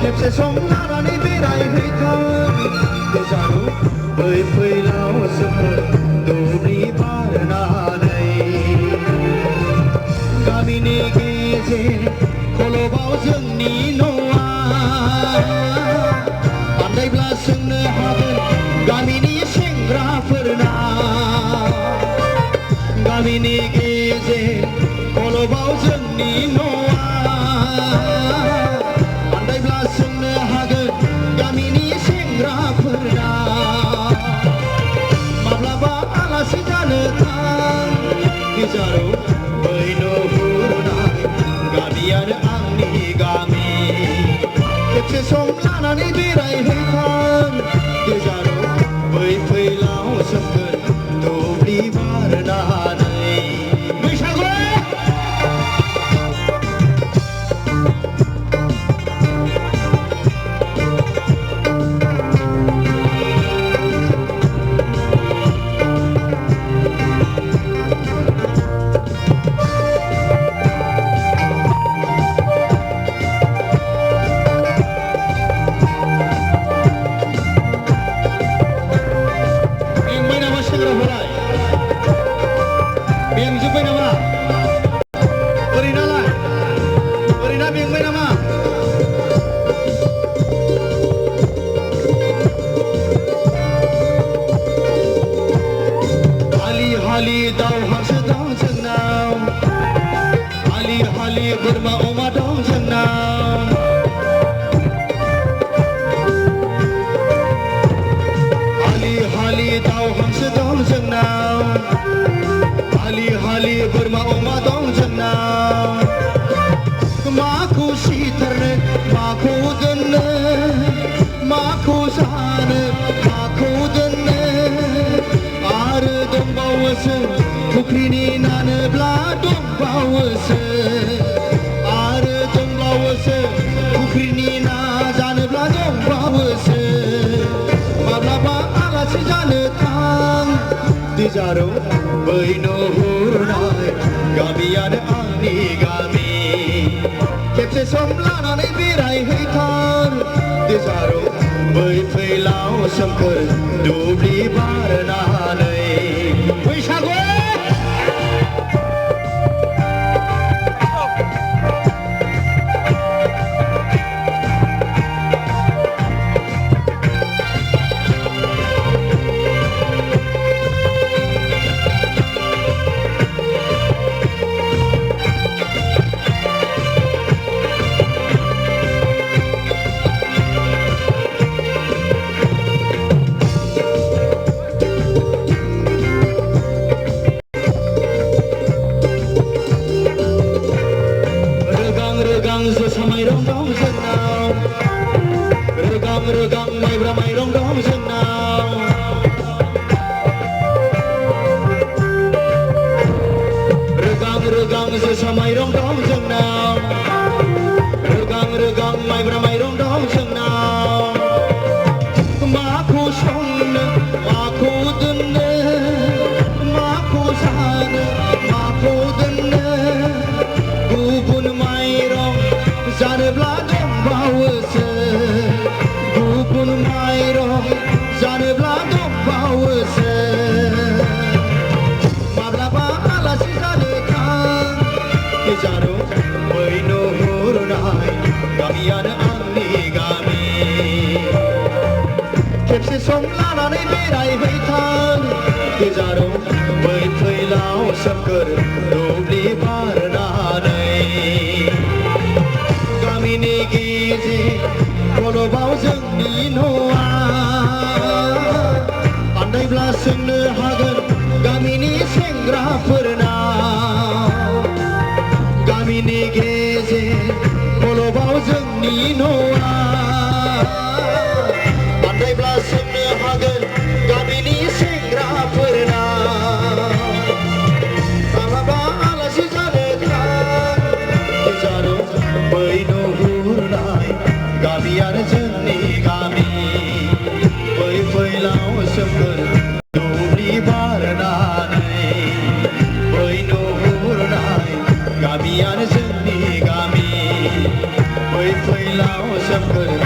खेबसे सम लानानै बेरायहैथों गोजानाव बै फैलाव सोमखोर दुब्लि बारनानै गामिनि गेजेर खलबाव जोंनि न'आ आन्दायब्ला सोंनो हागोन गामिनि सेंग्राफोरना गामिनि गेजेर खलबाव जोंनि न'आ आन्दायब्ला सोंनो हागोन गामिनि सेंग्राफोरना माब्लाबा आलासि जानो थां गेजेराव बै नुहुरनाय गामियानो आंनि गामि खेबसे सम लानानै बेरायहैथां गेजेराव बै फैलाव सोमखोर दुब्लि बारनानै बैसागु हालि दाउ हांसो दं जोंनाव हालि हालि बोरमा अमा दं जोंनाव हालि हालि दाउ हांसो दं जोंनाव हालि हालि बोरमा अमा दं जोंनाव माखौ सिथारनो माखौ दोननो माखौ जानो माखौ दोननो आरो दंबावोसो फुख्रिनि नानोब्ला दंबावोसो आरो दंबावोसो फुख्रिनि ना जानोब्ला दंबावोसो माब्लाबा आलासि जानो थां गेजेराव बै नुहुरनाय गामियानो आंनि गामि खेबसे सम लानानै बेरायहैथां गेजेराव बै फैलाव सोमखोर दुब्लि बारनानै बैसागु जोसा माइरं दं जोंनाव रोगां रोगां माइब्रा माइरं दं जोंनाव रोगां रोगां जोसा माइरं दं जोंनाव रोगां रोगां माइब्रा माइरं दं जोंनाव माखौ संनो माखौ दोननो माखौ जानो माखौ दोननो गुबुन माइरं जानोब्ला दंबावोसो गुबुन माइरं जानोब्ला दंबावोसो माब्लाबा आलासि जानो थां गेजेराव बै नुहुरनाय गामियानो आंनि गामि खेबसे सम लानानै बेरायहैथां गेजेराव बै फैलाव सोमखोर दुब्लि बारनानै गामिनि गेजेर खलबाव जोंनि न'आ आन्दायब्ला सोंनो हागोन गामिनि सेंग्राफोरना गामिनि गेजेर खलबाव जोंनि न'आ आन्दायब्ला सोंनो हागोन गामिनि सेंग्राफोरना माब्लाबा आलासि जानो थां गेजेराव बै नुहुरनाय गामियानो जोंनि गामि बै फैलाव सोमखोर दुब्लि बारनानै बै नुहुरनाय गामियानो जोंनि गामि बै फैलाव सोमखोर